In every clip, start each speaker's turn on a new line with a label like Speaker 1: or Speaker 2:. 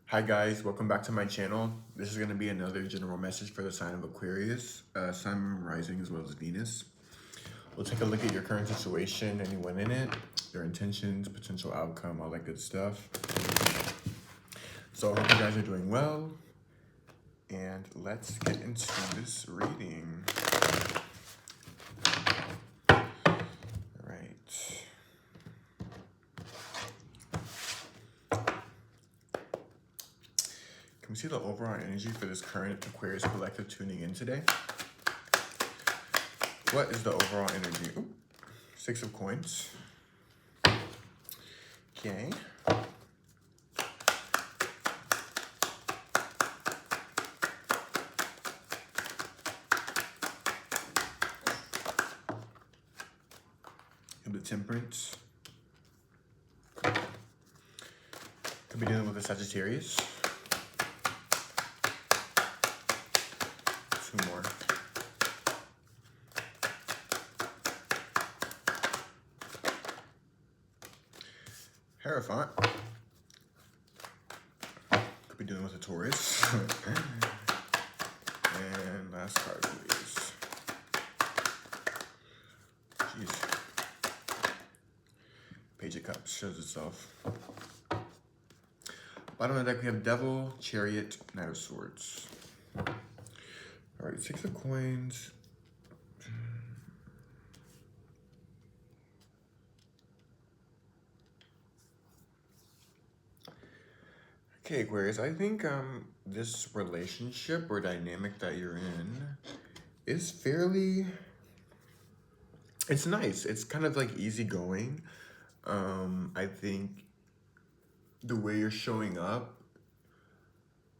Speaker 1: Hi guys, welcome back to my channel. This is going to be another general message for the sign of Aquarius, Sun, Rising, as well as Venus. We'll take a look at your current situation, anyone in it, their intentions, potential outcome, all that good stuff. So I hope you guys are doing well, and let's get into this reading. All right. Can we see the overall energy for this current Aquarius collective tuning in today? What is the overall energy? Ooh, 6 of coins. Okay. The Temperance. Could be dealing with a Sagittarius. 2 more. Hierophant. Could be dealing with a Taurus. And last card, please. Jeez. Page of Cups shows itself. Bottom of the deck, we have Devil, Chariot, Knight of Swords. All right, 6 of Coins. Okay, Aquarius, I think this relationship or dynamic that you're in is fairly, it's nice. It's kind of like easygoing. I think the way you're showing up,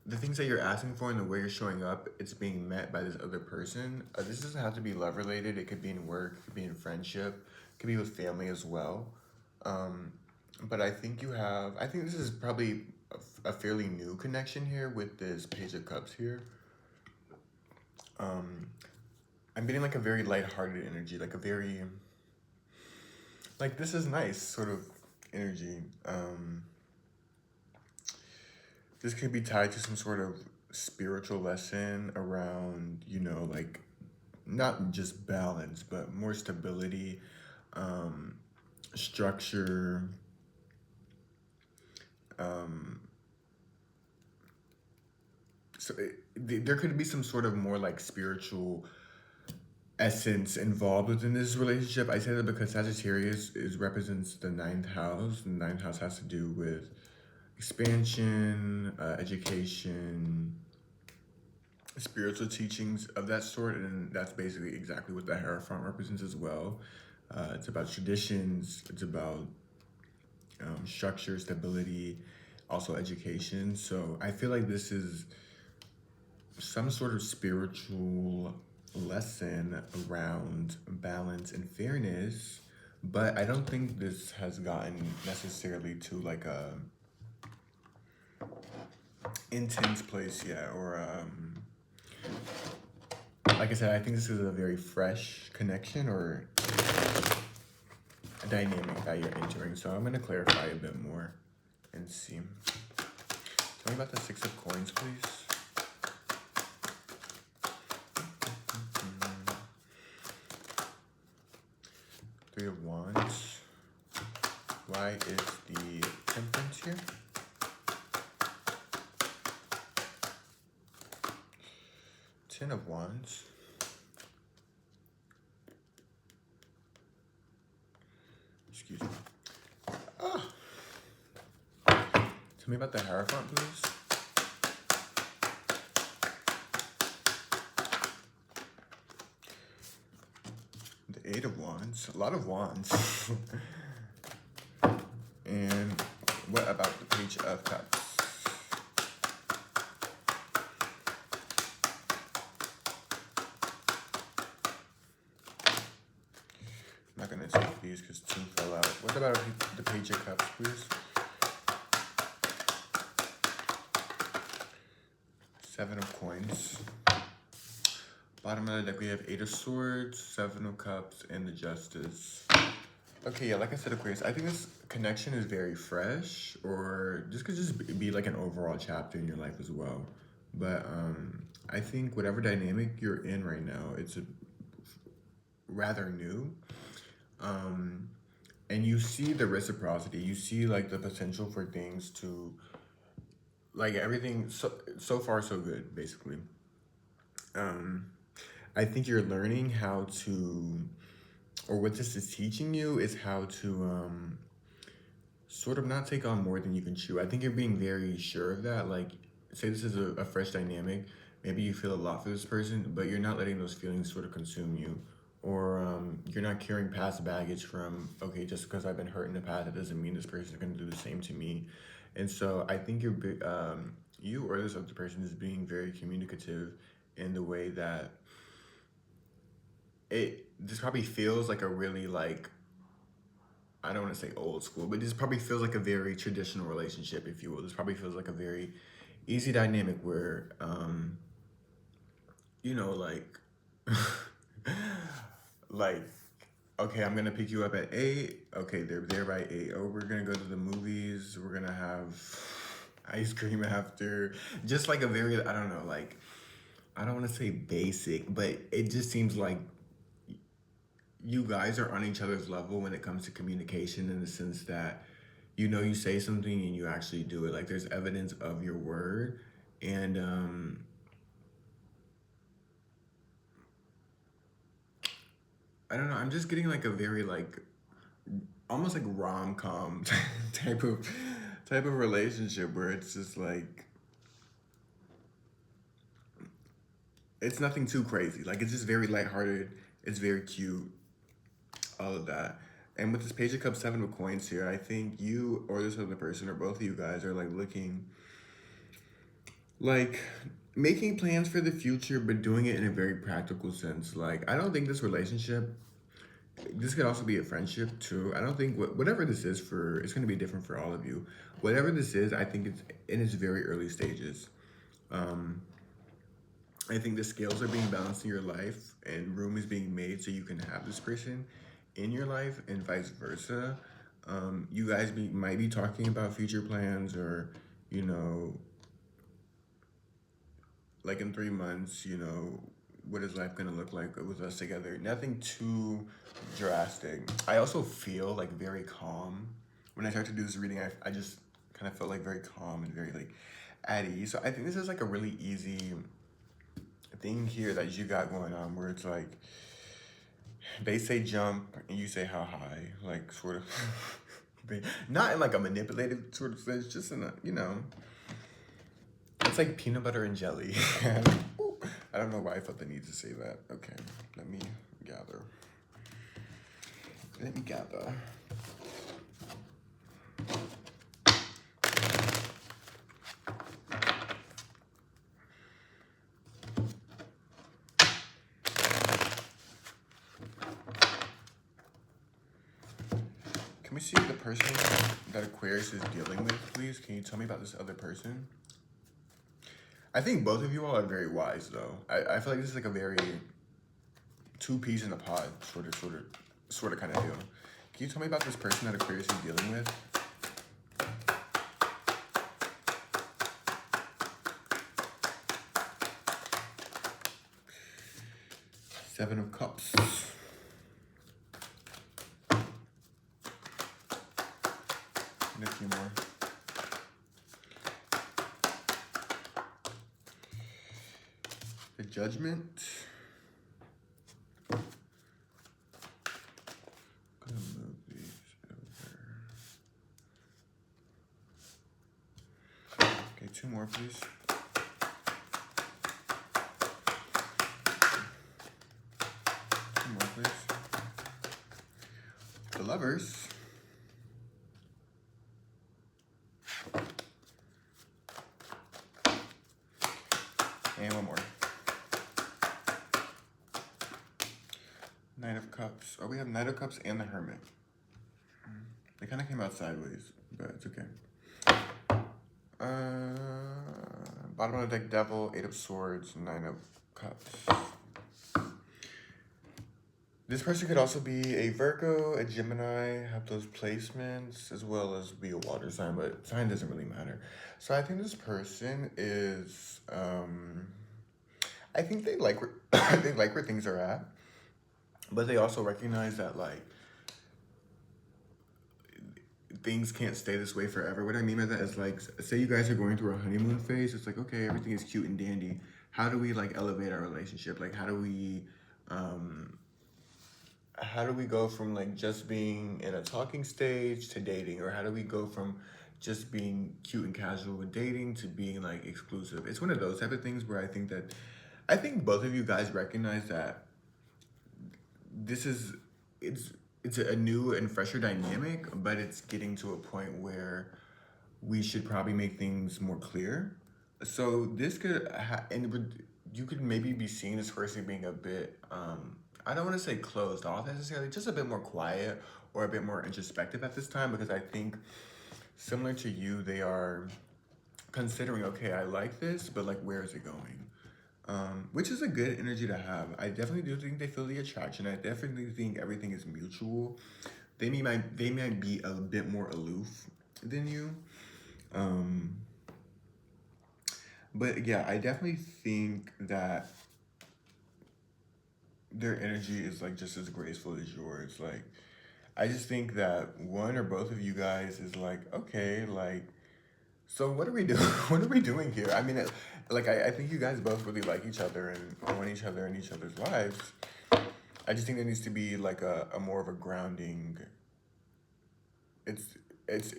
Speaker 1: the things that you're asking for and the way you're showing up, it's being met by this other person. This doesn't have to be love related. It could be in work, it could be in friendship, it could be with family as well. But I think this is probably a fairly new connection here with this Page of Cups here. I'm getting like a very lighthearted energy, like a very, like this is nice sort of energy. This could be tied to some sort of spiritual lesson around, you know, like not just balance, but more stability, structure, there could be some sort of more like spiritual essence involved within this relationship. I say that because Sagittarius represents the 9th house. The 9th house has to do with expansion, education, spiritual teachings of that sort, and that's basically exactly what the Hierophant represents as well. It's about traditions, it's about structure, stability, also education. So I feel like this is some sort of spiritual lesson around balance and fairness, but I don't think this has gotten necessarily to like a intense place yet, or like I said, I think this is a very fresh connection or a dynamic that you're entering. So I'm going to clarify a bit more and see. Tell me about the 6 of Coins, please. Three of Wands. Why is the Temperance here? Ten of Wands. Excuse me. Tell me about the Hierophant, please. The 8 of Wands. A lot of Wands. And what about the Page of Cups? I'm not going to take these because 2 fell out. What about the Page of Cups, please? 7 of Coins. Bottom of the deck, we have 8 of Swords, 7 of Cups, and the Justice. Okay, yeah, like I said, Aquarius, I think this connection is very fresh, or just could just be like an overall chapter in your life as well. But I think whatever dynamic you're in right now, it's rather new. Um, and you see the reciprocity. You see like the potential for things to like everything. So far so good, basically. Um, I think you're learning how to, or what this is teaching you is how to sort of not take on more than you can chew. I think you're being very sure of that. Like, say this is a fresh dynamic. Maybe you feel a lot for this person, but you're not letting those feelings sort of consume you. Or you're not carrying past baggage from, okay, just because I've been hurt in the past, it doesn't mean this person is going to do the same to me. And so I think you or this other person is being very communicative in the way that this probably feels like a really like I don't want to say old school, but this probably feels like a very traditional relationship, if you will. This probably feels like a very easy dynamic where, like, like, okay, I'm gonna pick you up at 8. Okay, they're there by 8. Oh, we're gonna go to the movies. We're gonna have ice cream after. Just like a very, I don't know, like, I don't want to say basic, but it just seems like you guys are on each other's level when it comes to communication in the sense that you say something and you actually do it, like there's evidence of your word. And I don't know, I'm just getting like a very like almost like rom-com type of relationship where it's just like it's nothing too crazy, like it's just very lighthearted, it's very cute, all of that. And with this Page of Cups, Seven of Coins here, I think you or this other person or both of you guys are like looking, like making plans for the future, but doing it in a very practical sense. Like, I don't think this could also be a friendship too. I don't think whatever this is for, it's going to be different for all of you. Whatever this is, I think it's in its very early stages. Um, I think the scales are being balanced in your life and room is being made so you can have this person in your life and vice versa. You guys might be talking about future plans or, you know, like in 3 months, what is life gonna look like with us together? Nothing too drastic. I also feel like very calm. When I started to do this reading, I just kind of felt like very calm and very like at ease. So I think this is like a really easy thing here that you got going on where it's like they say jump and you say how high, like sort of not in like a manipulative sort of sense, just in a, it's like peanut butter and jelly. I don't know why I felt the need to say that. Okay, let me gather. Let me gather. Can we see the person that Aquarius is dealing with, please? Can you tell me about this other person? I think both of you all are very wise, though. I feel like this is like a very two peas in a pod sort of kind of deal. Can you tell me about this person that Aquarius is dealing with? Seven of Cups. And a few more. The Judgment. I'm gonna move these over. Okay, two more, please. Two more, please. The Lovers. And one more. Knight of Cups. Oh, we have Knight of Cups and the Hermit. They kind of came out sideways, but it's okay. Bottom of the deck, Devil, Eight of Swords, Nine of Cups. This person could also be a Virgo, a Gemini, have those placements, as well as be a water sign, but sign doesn't really matter. So I think this person is, I think they like where, they like where things are at, but they also recognize that like things can't stay this way forever. What I mean by that is like, say you guys are going through a honeymoon phase. It's like, okay, everything is cute and dandy. How do we like elevate our relationship? Like, um, how do we go from like just being in a talking stage to dating, or how do we go from just being cute and casual with dating to being like exclusive? It's one of those type of things where I think both of you guys recognize that this is it's it's a new and fresher dynamic, but it's getting to a point where we should probably make things more clear. So this could you could maybe be seeing this person being a bit I don't want to say closed off necessarily, just a bit more quiet or a bit more introspective at this time, because I think similar to you, they are considering, okay, I like this, but like where is it going? Which is a good energy to have. I definitely do think they feel the attraction. I definitely think everything is mutual. They might be a bit more aloof than you. Um, but yeah, I definitely think that their energy is like just as graceful as yours. Like I just think that one or both of you guys is like, okay, like so what are we doing? What are we doing here? I mean, I think you guys both really like each other and want each other in each other's lives. I just think there needs to be like a more of a grounding. It's it's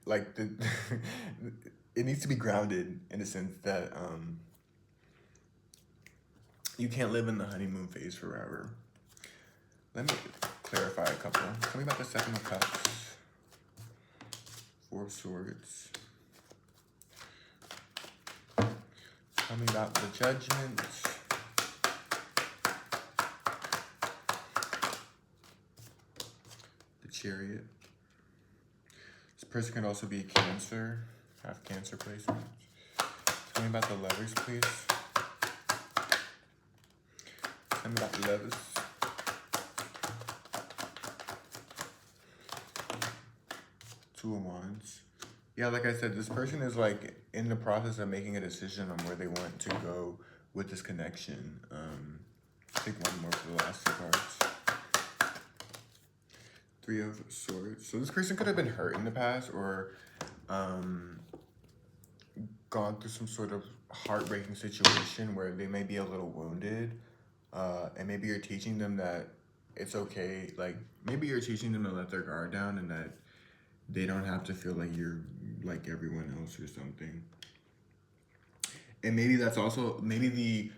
Speaker 1: like the it needs to be grounded in the sense that you can't live in the honeymoon phase forever. Let me clarify a couple. Tell me about the Seven of Cups, Four of Swords. Tell me about the Judgment. The Chariot. This person can also be Cancer, have Cancer placements. Tell me about the Lovers, please. Tell me about the Lovers. Two of Wands. Yeah, like I said, this person is like in the process of making a decision on where they want to go with this connection. Take one more for the last two cards. Three of Swords. So this person could have been hurt in the past, or gone through some sort of heartbreaking situation where they may be a little wounded. And maybe you're teaching them that it's okay. Like maybe you're teaching them to let their guard down and that they don't have to feel like you're like everyone else or something. And maybe that's also maybe the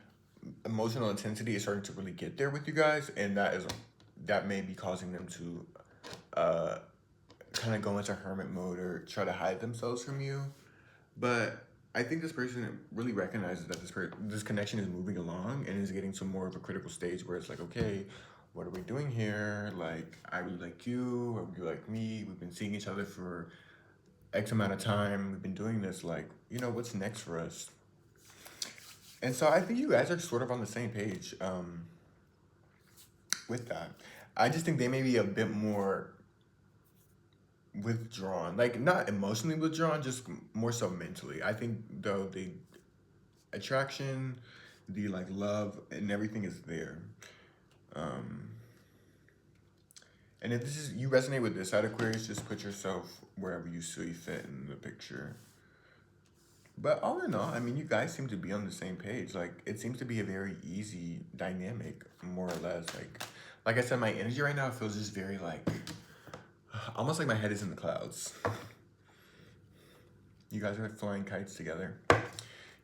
Speaker 1: emotional intensity is starting to really get there with you guys, and that may be causing them to uh, kind of go into hermit mode or try to hide themselves from you. But I think this person really recognizes that this connection is moving along and is getting to more of a critical stage where it's like, okay, what are we doing here? Like, I really like you, or you like me. We've been seeing each other for X amount of time. We've been doing this. Like, what's next for us? And so I think you guys are sort of on the same page with that. I just think they may be a bit more withdrawn, like not emotionally withdrawn, just more so mentally. I think though the attraction, the like love and everything is there. Um, and if this is you resonate with this side Aquarius, just put yourself wherever you see fit in the picture. But all in all, I mean, you guys seem to be on the same page. Like it seems to be a very easy dynamic, more or less. Like I said, my energy right now feels just very like almost like my head is in the clouds. You guys are flying kites together. Can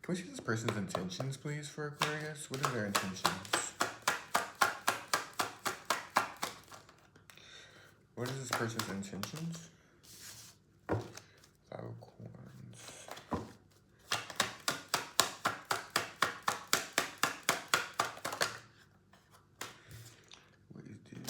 Speaker 1: we see this person's intentions, please, for Aquarius? What are their intentions? What is this person's intentions? Five of Wands. What is this?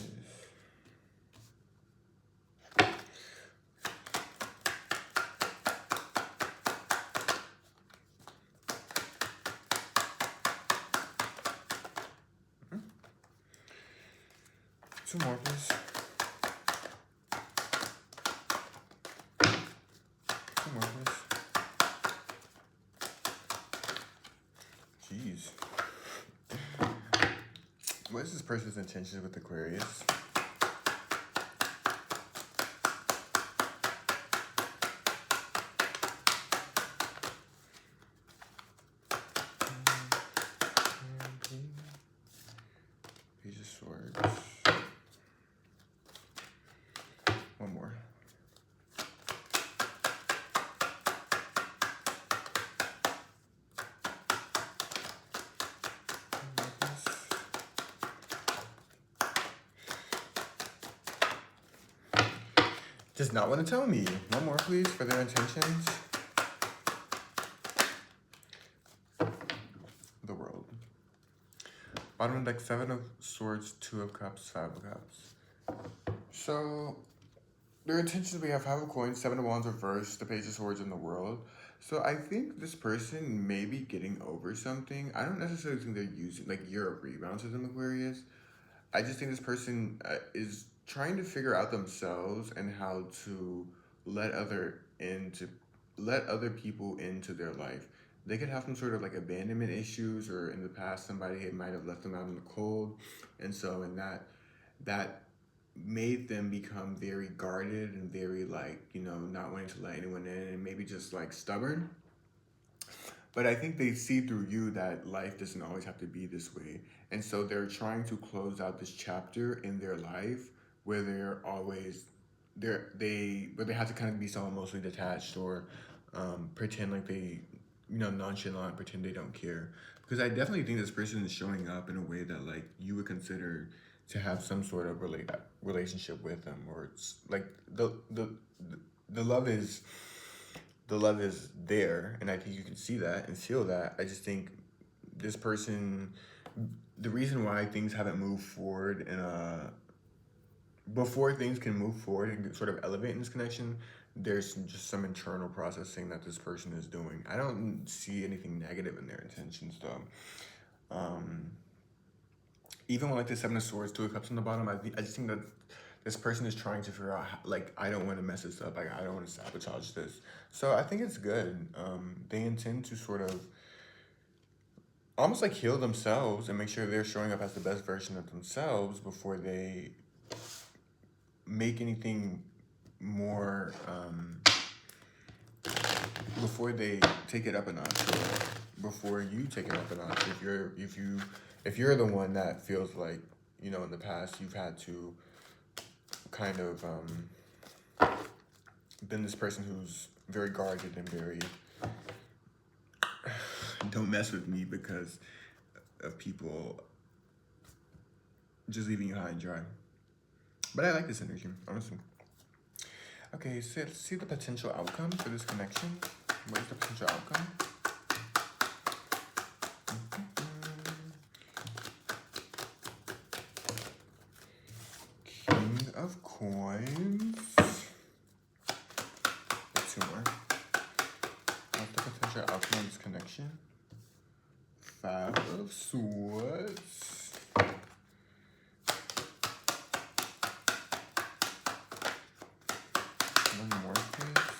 Speaker 1: Two more, please. Two more, please. Jeez. What is this person's intentions with Aquarius? Page of Swords. One more. Does not want to tell me. One more, please, for their intentions. The World. Bottom of deck, 7 of Swords, 2 of Cups, 5 of Cups. So, their intentions, we have 5 of Coins, 7 of Wands reversed, the Page of Swords, and the World. So I think this person may be getting over something. I don't necessarily think they're using, like, you're a rebound to them, Aquarius. I just think this person is trying to figure out themselves and how to let other people into their life. They could have some sort of like abandonment issues, or in the past somebody might have left them out in the cold, and so in that made them become very guarded and very, like, not wanting to let anyone in, and maybe just like stubborn. But I think they see through you that life doesn't always have to be this way. And so they're trying to close out this chapter in their life where they have to kind of be so emotionally detached, or pretend like they, nonchalant, pretend they don't care. Because I definitely think this person is showing up in a way that, like, you would consider to have some sort of relationship with them, or it's like the love is there, and I think you can see that and feel that. I just think this person, the reason why things haven't moved forward, and before things can move forward and sort of elevate in this connection, there's just some internal processing that this person is doing. I don't see anything negative in their intentions, though. Even with, like, the 7 of Swords, 2 of Cups on the bottom, I just think that this person is trying to figure out, like, I don't want to mess this up. Like, I don't want to sabotage this. So I think it's good. They intend to sort of almost like heal themselves and make sure they're showing up as the best version of themselves before they make anything more, before they take it up a notch, or before you take it up a notch. If you're the one that feels like, in the past you've had to kind of been this person who's very guarded and very don't mess with me because of people just leaving you high and dry. But I like this energy, honestly. Okay, so let's see the potential outcome for this connection. What is the potential outcome? King of Coins. Two more. What's the potential outcome of this connection? 5 of Swords. One more, please.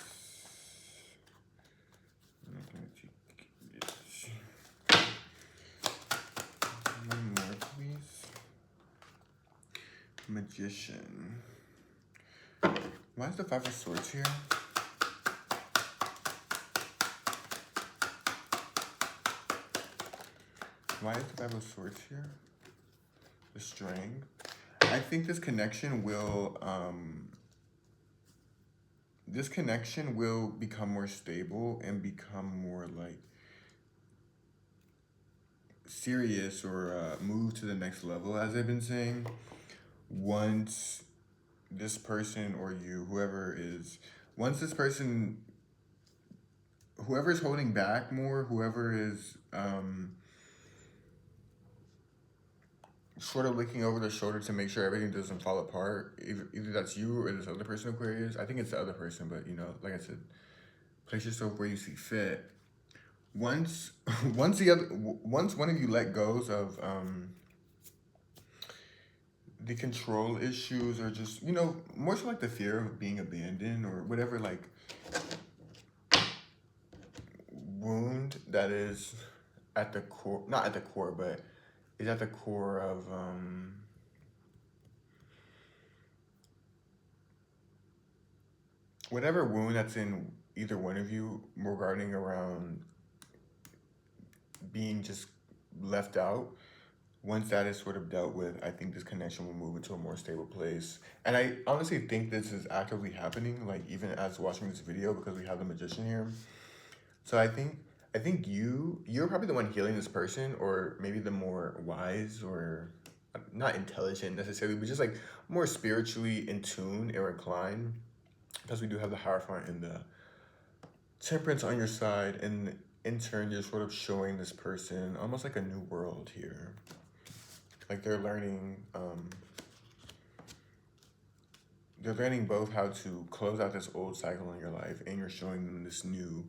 Speaker 1: I'm not gonna take this. One more, please. Magician. Why is the 5 of Swords here? Why is the 5 of Swords here? The Strength. I think this connection will become more stable and become more, like, serious, or move to the next level, as I've been saying, once this person, or you, once this person, whoever's holding back more, whoever is sort of looking over their shoulder to make sure everything doesn't fall apart, either that's you or this other person, Aquarius. I think it's the other person, but, like I said, place yourself where you see fit. Once one of you let goes of the control issues, or just, you know, more so like the fear of being abandoned or whatever, like wound that is at the core, not at the core, but is at the core of whatever wound that's in either one of you regarding around being just left out. Once that is sort of dealt with, I think this connection will move into a more stable place. And I honestly think this is actively happening, like even as watching this video, because we have the magician here. So I think you're probably the one healing this person, or maybe the more wise, or not intelligent necessarily, but just like more spiritually in tune or inclined, because we do have the Hierophant and the Temperance on your side, and in turn you're sort of showing this person almost like a new world here. Like they're learning both how to close out this old cycle in your life, and you're showing them this new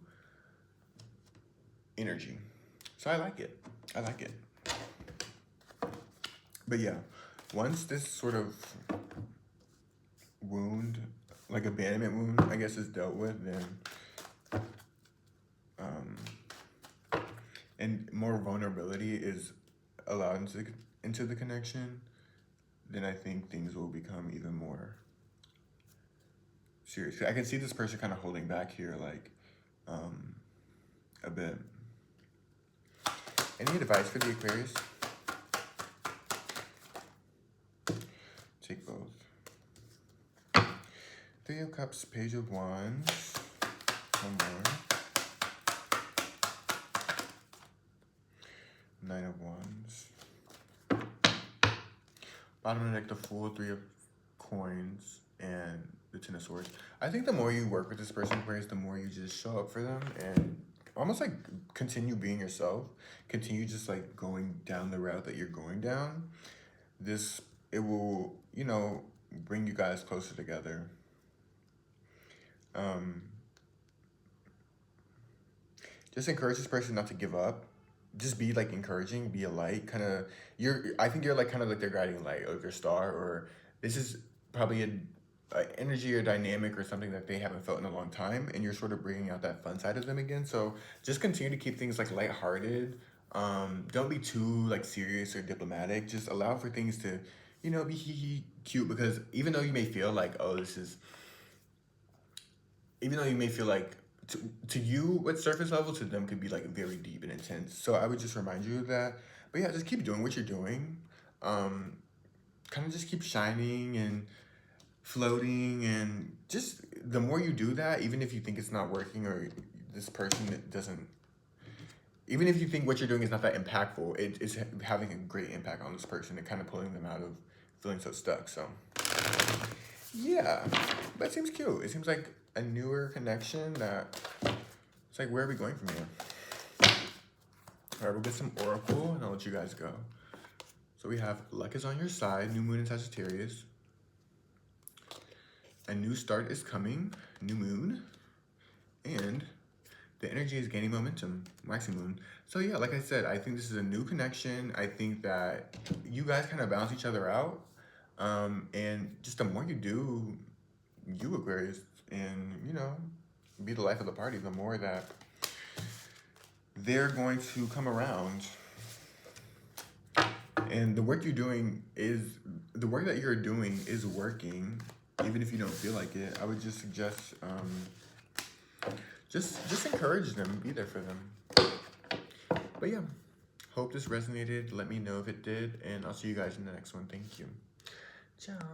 Speaker 1: energy. So I like it. I like it. But yeah, once this sort of wound, like abandonment wound, I guess, is dealt with, then and more vulnerability is allowed into the connection, then I think things will become even more serious. I can see this person kind of holding back here, like a bit. Any advice for the Aquarius? Take both. Three of Cups, Page of Wands. One more. Nine of Wands. Bottom of the deck, the Fool, Three of Coins, and the Ten of Swords. I think the more you work with this person, Aquarius, the more you just show up for them and almost like continue being yourself. Continue just like going down the route that you're going down. It will, you know, bring you guys closer together. Just encourage this person not to give up. Just be like encouraging, be a light, kind of. I think you're like kind of like their guiding light, or their star, or this is probably a energy or dynamic or something that they haven't felt in a long time, and you're sort of bringing out that fun side of them again. So just continue to keep things like lighthearted. Don't be too like serious or diplomatic. Just allow for things to, you know, be cute, because even though you may feel like, oh, even though you may feel like to you at surface level, to them could be like very deep and intense. So I would just remind you of that. But yeah, just keep doing what you're doing. Kind of just keep shining and floating, and just the more you do that, even if you think it's not working, or this person doesn't, even if you think what you're doing is not that impactful, it's having a great impact on this person and kind of pulling them out of feeling so stuck. So yeah, that seems cute. It seems like a newer connection that it's like, where are we going from here? All right, we'll get some Oracle and I'll let you guys go. So we have luck is on your side, new moon in Sagittarius. A new start is coming, new moon. And the energy is gaining momentum, waxing moon. So yeah, like I said, I think this is a new connection. I think that you guys kind of balance each other out. And just the more you do, you Aquarius, and, you know, be the life of the party, the more that they're going to come around. And the work that you're doing is working, even if you don't feel like it. I would just suggest, just encourage them, be there for them. But yeah, hope this resonated. Let me know if it did, and I'll see you guys in the next one. Thank you. Ciao.